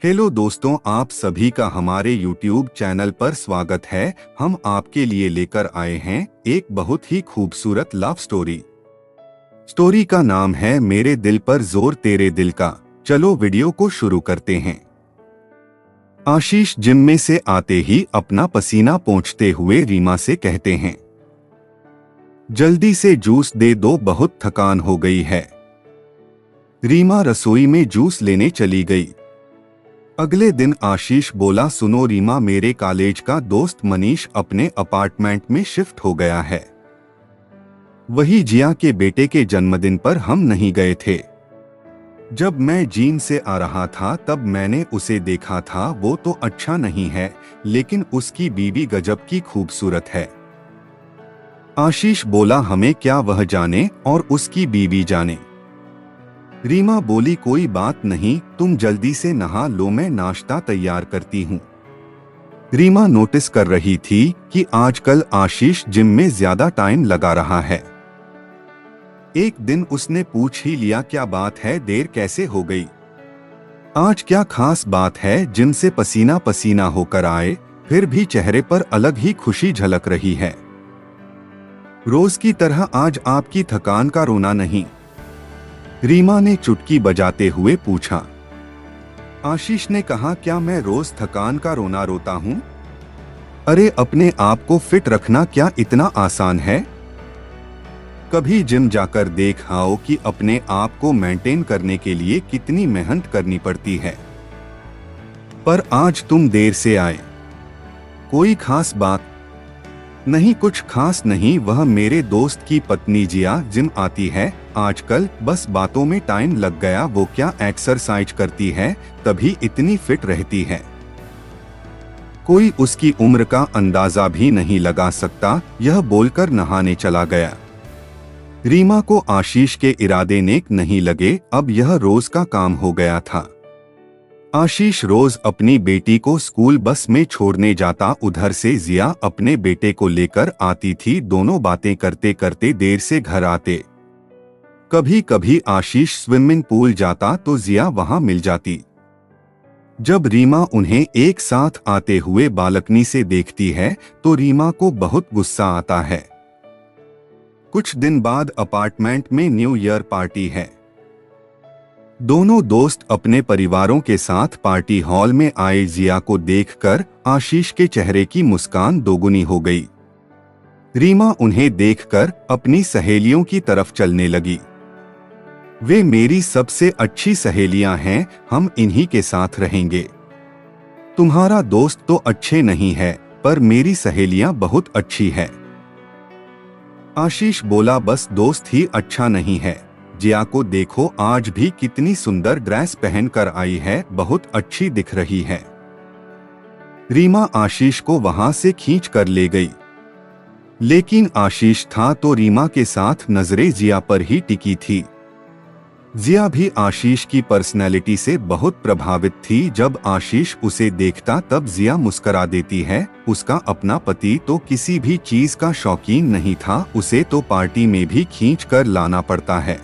Hello दोस्तों, आप सभी का हमारे YouTube चैनल पर स्वागत है। हम आपके लिए लेकर आए हैं एक बहुत ही खूबसूरत लव स्टोरी। स्टोरी का नाम है मेरे दिल पर जोर तेरे दिल का। चलो वीडियो को शुरू करते हैं। आशीष जिम में से आते ही अपना पसीना पोंछते हुए रीमा से कहते हैं, जल्दी से जूस दे दो, बहुत थकान हो गई है। रीमा रसोई में जूस लेने चली गई। अगले दिन आशीष बोला, सुनो रीमा, मेरे कॉलेज का दोस्त मनीष अपने अपार्टमेंट में शिफ्ट हो गया है। वही जिया के बेटे के जन्मदिन पर हम नहीं गए थे। जब मैं जिम से आ रहा था तब मैंने उसे देखा था। वो तो अच्छा नहीं है, लेकिन उसकी बीवी गजब की खूबसूरत है। आशीष बोला, हमें क्या वह जाने और उसकी बीवी जाने। रीमा बोली, कोई बात नहीं, तुम जल्दी से नहा लो, मैं नाश्ता तैयार करती हूँ। रीमा नोटिस कर रही थी कि आजकल आशीष जिम में ज्यादा टाइम लगा रहा है। एक दिन उसने पूछ ही लिया, क्या बात है, देर कैसे हो गई? आज क्या खास बात है? जिम से पसीना पसीना होकर आए, फिर भी चेहरे पर अलग ही खुशी झलक रही है। रोज की तरह आज आपकी थकान का रोना नहीं? रीमा ने चुटकी बजाते हुए पूछा। आशीष ने कहा, क्या मैं रोज थकान का रोना रोता हूँ? अरे, अपने आप को फिट रखना क्या इतना आसान है? कभी जिम जाकर देख आओ कि अपने आप को मेंटेन करने के लिए कितनी मेहनत करनी पड़ती है। पर आज तुम देर से आए। कोई खास बात? नहीं, कुछ खास नहीं, वह मेरे दोस्त की पत्नी जिया जिम आती है आजकल, बस बातों में टाइम लग गया। वो क्या एक्सरसाइज करती है, तभी इतनी फिट रहती है। कोई उसकी उम्र का अंदाजा भी नहीं लगा सकता। यह बोलकर नहाने चला गया। रीमा को आशीष के इरादे नेक नहीं लगे। अब यह रोज का काम हो गया था। आशीष रोज अपनी बेटी को स्कूल बस में छोड़ने जाता। उधर से जिया अपने बेटे को लेकर आती थी। दोनों बातें करते करते देर से घर आते। कभी कभी आशीष स्विमिंग पूल जाता तो जिया वहां मिल जाती। जब रीमा उन्हें एक साथ आते हुए बालकनी से देखती है तो रीमा को बहुत गुस्सा आता है। कुछ दिन बाद अपार्टमेंट में न्यू ईयर पार्टी है। दोनों दोस्त अपने परिवारों के साथ पार्टी हॉल में आए। जिया को देखकर आशीष के चेहरे की मुस्कान दोगुनी हो गई। रीमा उन्हें देखकर अपनी सहेलियों की तरफ चलने लगी। वे मेरी सबसे अच्छी सहेलियां हैं, हम इन्हीं के साथ रहेंगे। तुम्हारा दोस्त तो अच्छे नहीं है, पर मेरी सहेलियां बहुत अच्छी है। आशीष बोला, बस दोस्त ही अच्छा नहीं है। जिया को देखो, आज भी कितनी सुंदर ड्रेस पहनकर आई है, बहुत अच्छी दिख रही है। रीमा आशीष को वहां से खींच कर ले गई। लेकिन आशीष था तो रीमा के साथ नजरें जिया पर ही टिकी थी। जिया भी आशीष की पर्सनैलिटी से बहुत प्रभावित थी। जब आशीष उसे देखता तब जिया मुस्कुरा देती है। उसका अपना पति तो किसी भी चीज का शौकीन नहीं था, उसे तो पार्टी में भी खींच कर लाना पड़ता है।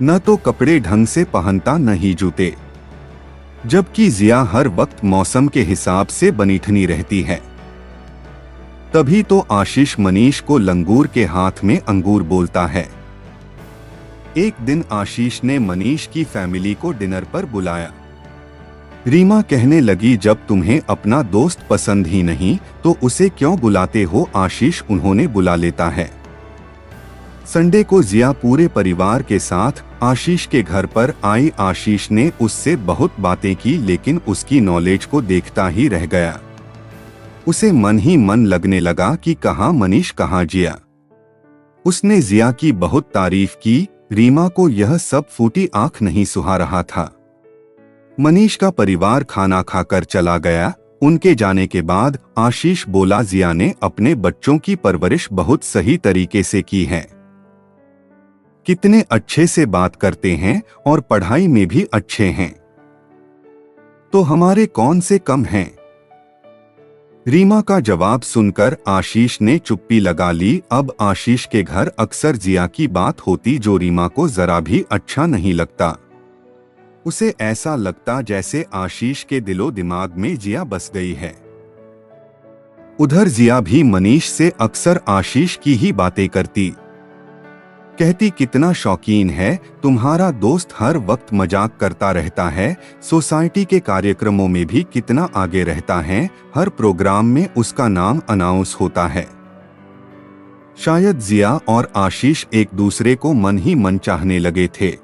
न तो कपड़े ढंग से पहनता, न ही जूते, जबकि जिया हर वक्त मौसम के हिसाब से बनीठनी रहती है। तभी तो आशीष मनीष को लंगूर के हाथ में अंगूर बोलता है। एक दिन आशीष ने मनीष की फैमिली को डिनर पर बुलाया। रीमा कहने लगी, जब तुम्हें अपना दोस्त पसंद ही नहीं तो उसे क्यों बुलाते हो? आशीष उन्होंने बुला लेता है। संडे को जिया पूरे परिवार के साथ आशीष के घर पर आई। आशीष ने उससे बहुत बातें की, लेकिन उसकी नॉलेज को देखता ही रह गया। उसे मन ही मन लगने लगा कि कहाँ मनीष, कहाँ जिया। उसने जिया की बहुत तारीफ की। रीमा को यह सब फूटी आंख नहीं सुहा रहा था। मनीष का परिवार खाना खाकर चला गया। उनके जाने के बाद आशीष बोला, जिया ने अपने बच्चों की परवरिश बहुत सही तरीके से की है। कितने अच्छे से बात करते हैं और पढ़ाई में भी अच्छे हैं। तो हमारे कौन से कम हैं? रीमा का जवाब सुनकर आशीष ने चुप्पी लगा ली। अब आशीष के घर अक्सर जिया की बात होती, जो रीमा को जरा भी अच्छा नहीं लगता। उसे ऐसा लगता जैसे आशीष के दिलो दिमाग में जिया बस गई है। उधर जिया भी मनीष से अक्सर आशीष की ही बातें करती। कहती कितना शौकीन है, तुम्हारा दोस्त हर वक्त मजाक करता रहता है, सोसाइटी के कार्यक्रमों में भी कितना आगे रहता है, हर प्रोग्राम में उसका नाम अनाउंस होता है। शायद जिया और आशीष एक दूसरे को मन ही मन चाहने लगे थे,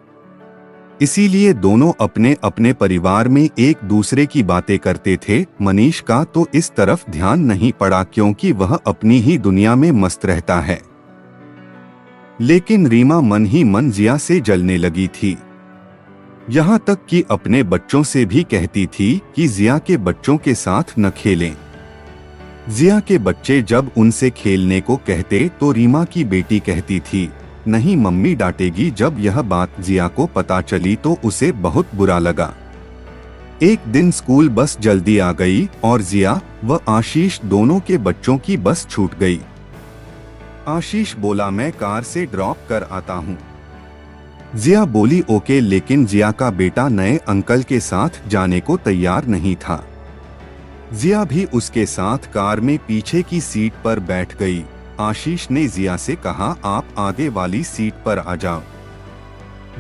इसीलिए दोनों अपने अपने परिवार में एक दूसरे की बातें करते थे। मनीष का तो इस तरफ ध्यान नहीं पड़ा क्योंकि वह अपनी ही दुनिया में मस्त रहता है, लेकिन रीमा मन ही मन जिया से जलने लगी थी। यहाँ तक कि अपने बच्चों से भी कहती थी कि जिया के बच्चों के साथ न खेलें। जिया के बच्चे जब उनसे खेलने को कहते तो रीमा की बेटी कहती थी, नहीं मम्मी डांटेगी। जब यह बात जिया को पता चली तो उसे बहुत बुरा लगा। एक दिन स्कूल बस जल्दी आ गई और जिया व आशीष दोनों के बच्चों की बस छूट गई। आशीष बोला, मैं कार से ड्रॉप कर आता हूँ। जिया बोली ओके, लेकिन जिया का बेटा नए अंकल के साथ जाने को तैयार नहीं था। जिया भी उसके साथ कार में पीछे की सीट पर बैठ गई। आशीष ने जिया से कहा, आप आगे वाली सीट पर आ जाओ।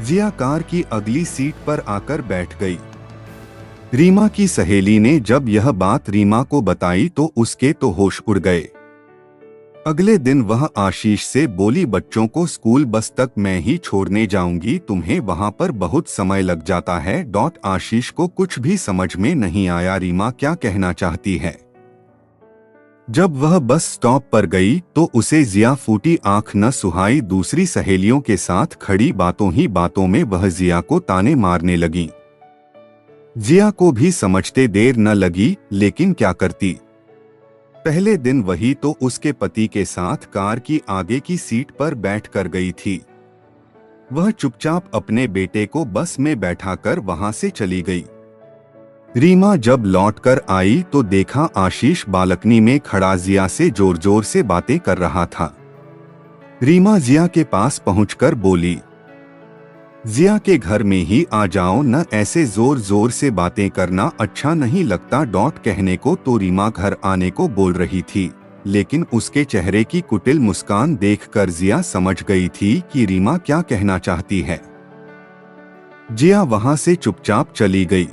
जिया कार की अगली सीट पर आकर बैठ गई। रीमा की सहेली ने जब यह बात रीमा को बताई तो उसके तो होश उड़ गए। अगले दिन वह आशीष से बोली, बच्चों को स्कूल बस तक मैं ही छोड़ने जाऊंगी, तुम्हें वहां पर बहुत समय लग जाता है। आशीष को कुछ भी समझ में नहीं आया रीमा क्या कहना चाहती है। जब वह बस स्टॉप पर गई तो उसे जिया फूटी आंख न सुहाई। दूसरी सहेलियों के साथ खड़ी बातों ही बातों में वह जिया को ताने मारने लगी। जिया को भी समझते देर न लगी, लेकिन क्या करती। पहले दिन वही तो उसके पति के साथ कार की आगे की सीट पर बैठ कर गई थी। वह चुपचाप अपने बेटे को बस में बैठाकर वहां से चली गई। रीमा जब लौटकर आई तो देखा आशीष बालकनी में खड़ा जिया से जोर जोर से बातें कर रहा था। रीमा जिया के पास पहुंचकर बोली, जिया के घर में ही आ जाओ न, ऐसे जोर जोर से बातें करना अच्छा नहीं लगता। कहने को तो रीमा घर आने को बोल रही थी, लेकिन उसके चेहरे की कुटिल मुस्कान देखकर जिया समझ गई थी कि रीमा क्या कहना चाहती है। जिया वहां से चुपचाप चली गई।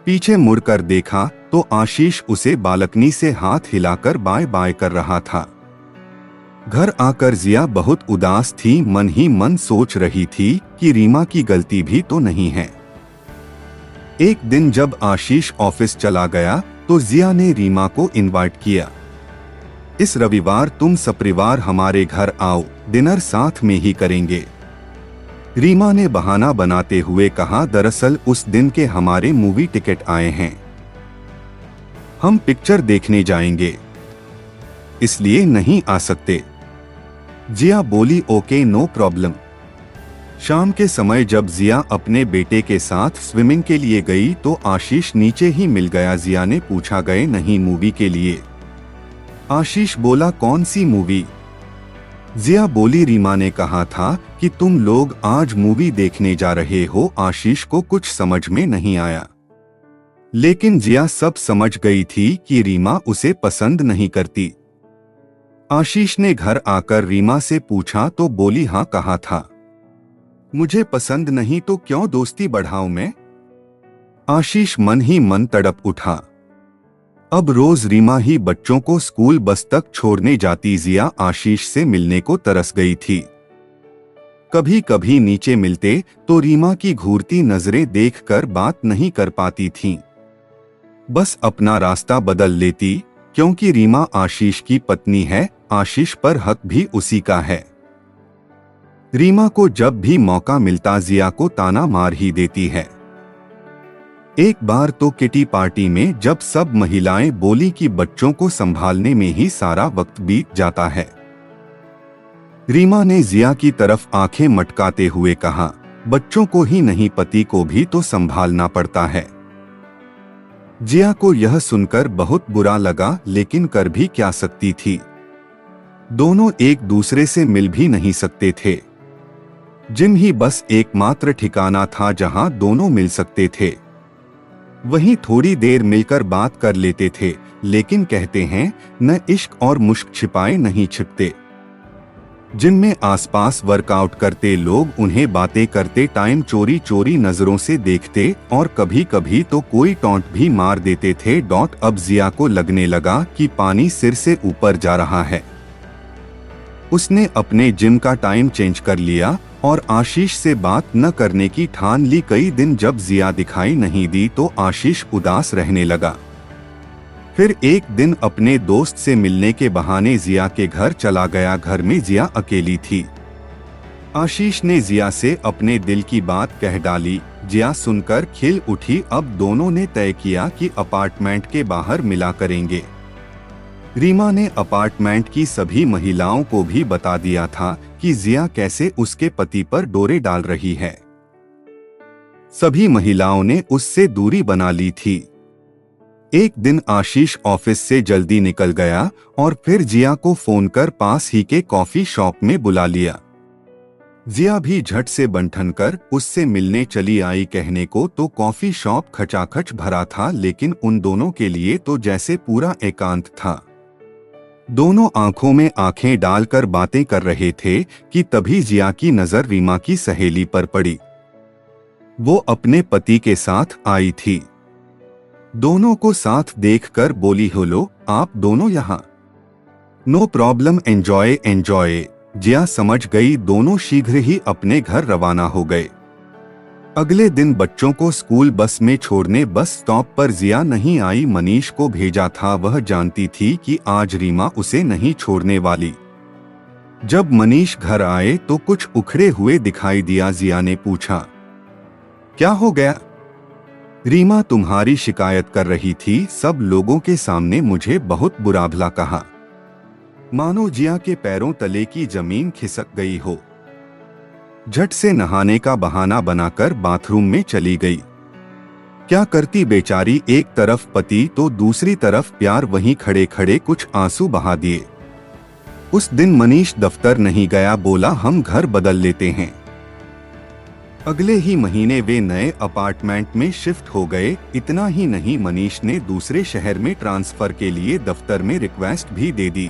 पीछे मुड़कर देखा तो आशीष उसे बालकनी से हाथ हिलाकर बाय बाय कर रहा था। घर आकर जिया बहुत उदास थी, मन ही मन सोच रही थी कि रीमा की गलती भी तो नहीं है। एक दिन जब आशीष ऑफिस चला गया तो जिया ने रीमा को इनवाइट किया, इस रविवार तुम सपरिवार हमारे घर आओ, डिनर साथ में ही करेंगे। रीमा ने बहाना बनाते हुए कहा, दरअसल उस दिन के हमारे मूवी टिकट आए हैं, हम पिक्चर देखने जाएंगे, इसलिए नहीं आ सकते। जिया बोली ओके नो प्रॉब्लम। शाम के समय जब जिया अपने बेटे के साथ स्विमिंग के लिए गई तो आशीष नीचे ही मिल गया। जिया ने पूछा, गए नहीं मूवी के लिए? आशीष बोला, कौन सी मूवी? जिया बोली, रीमा ने कहा था कि तुम लोग आज मूवी देखने जा रहे हो। आशीष को कुछ समझ में नहीं आया, लेकिन जिया सब समझ गई थी कि रीमा उसे पसंद नहीं करती। आशीष ने घर आकर रीमा से पूछा तो बोली, हाँ कहा था, मुझे पसंद नहीं तो क्यों दोस्ती बढ़ाऊं मैं? आशीष मन ही मन तड़प उठा। अब रोज रीमा ही बच्चों को स्कूल बस तक छोड़ने जाती। जिया आशीष से मिलने को तरस गई थी। कभी कभी नीचे मिलते तो रीमा की घूरती नजरें देखकर बात नहीं कर पाती थीं। बस अपना रास्ता बदल लेती, क्योंकि रीमा आशीष की पत्नी है, आशीष पर हक भी उसी का है। रीमा को जब भी मौका मिलता जिया को ताना मार ही देती है। एक बार तो किटी पार्टी में जब सब महिलाएं बोली कि बच्चों को संभालने में ही सारा वक्त बीत जाता है, रीमा ने जिया की तरफ आंखें मटकाते हुए कहा, बच्चों को ही नहीं पति को भी तो संभालना पड़ता है। जिया को यह सुनकर बहुत बुरा लगा, लेकिन कर भी क्या सकती थी। दोनों एक दूसरे से मिल भी नहीं सकते थे। जिम ही बस एकमात्र ठिकाना था जहां दोनों मिल सकते थे। वहीं थोड़ी देर मिलकर बात कर लेते थे, लेकिन कहते हैं न इश्क और मुश्क छिपाए नहीं छिपते। जिम में आसपास वर्कआउट करते लोग उन्हें बातें करते टाइम चोरी चोरी नजरों से देखते और कभी कभी तो कोई टॉन्ट भी मार देते थे। अब जिया को लगने लगा कि पानी सिर से ऊपर जा रहा है। उसने अपने जिम का टाइम चेंज कर लिया और आशीष से बात न करने की ठान ली। कई दिन जब जिया दिखाई नहीं दी तो आशीष उदास रहने लगा। फिर एक दिन अपने दोस्त से मिलने के बहाने जिया के घर चला गया। घर में जिया अकेली थी। आशीष ने जिया से अपने दिल की बात कह डाली। जिया सुनकर खिल उठी। अब दोनों ने तय किया कि अपार्टमेंट के बाहर मिला करेंगे। रीमा ने अपार्टमेंट की सभी महिलाओं को भी बता दिया था कि जिया कैसे उसके पति पर डोरे डाल रही है। सभी महिलाओं ने उससे दूरी बना ली थी। एक दिन आशीष ऑफिस से जल्दी निकल गया और फिर जिया को फोन कर पास ही के कॉफी शॉप में बुला लिया। जिया भी झट से बंठन कर उससे मिलने चली आई। कहने को तो कॉफी शॉप खचाखच भरा था, लेकिन उन दोनों के लिए तो जैसे पूरा एकांत था। दोनों आंखों में आंखें डालकर बातें कर रहे थे कि तभी जिया की नजर रीमा की सहेली पर पड़ी। वो अपने पति के साथ आई थी। दोनों को साथ देखकर बोली, हेलो, आप दोनों यहाँ? No problem, enjoy enjoy. Jiya समझ गई। दोनों शीघ्र ही अपने घर रवाना हो गए। अगले दिन बच्चों को स्कूल बस में छोड़ने बस स्टॉप पर जिया नहीं आई। मनीष को भेजा था। वह जानती थी कि आज रीमा उसे नहीं छोड़ने वाली। जब मनीष घर आए तो कुछ उखड़े हुए दिखाई दिया। जिया ने पूछा, क्या हो गया? रीमा तुम्हारी शिकायत कर रही थी। सब लोगों के सामने मुझे बहुत बुरा भला कहा। मानो जिया के पैरों तले की जमीन खिसक गई हो। झट से नहाने का बहाना बनाकर बाथरूम में चली गई। क्या करती बेचारी, एक तरफ पति तो दूसरी तरफ प्यार। वहीं खड़े खड़े कुछ आंसू बहा दिए। उस दिन मनीष दफ्तर नहीं गया। बोला, हम घर बदल लेते हैं। अगले ही महीने वे नए अपार्टमेंट में शिफ्ट हो गए। इतना ही नहीं, मनीष ने दूसरे शहर में ट्रांसफर के लिए दफ्तर में रिक्वेस्ट भी दे दी।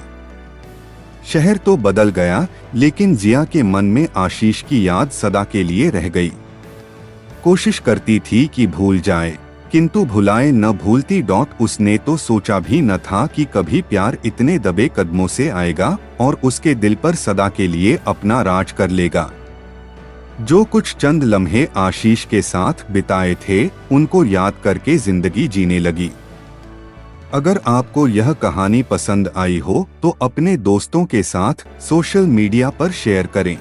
शहर तो बदल गया, लेकिन जिया के मन में आशीष की याद सदा के लिए रह गई। कोशिश करती थी कि भूल जाए, किंतु भुलाए न भूलती। उसने तो सोचा भी न था कि कभी प्यार इतने दबे कदमों से आएगा और उसके दिल पर सदा के लिए अपना राज कर लेगा। जो कुछ चंद लम्हे आशीष के साथ बिताए थे, उनको याद करके जिंदगी जीने लगी। अगर आपको यह कहानी पसंद आई हो तो अपने दोस्तों के साथ सोशल मीडिया पर शेयर करें।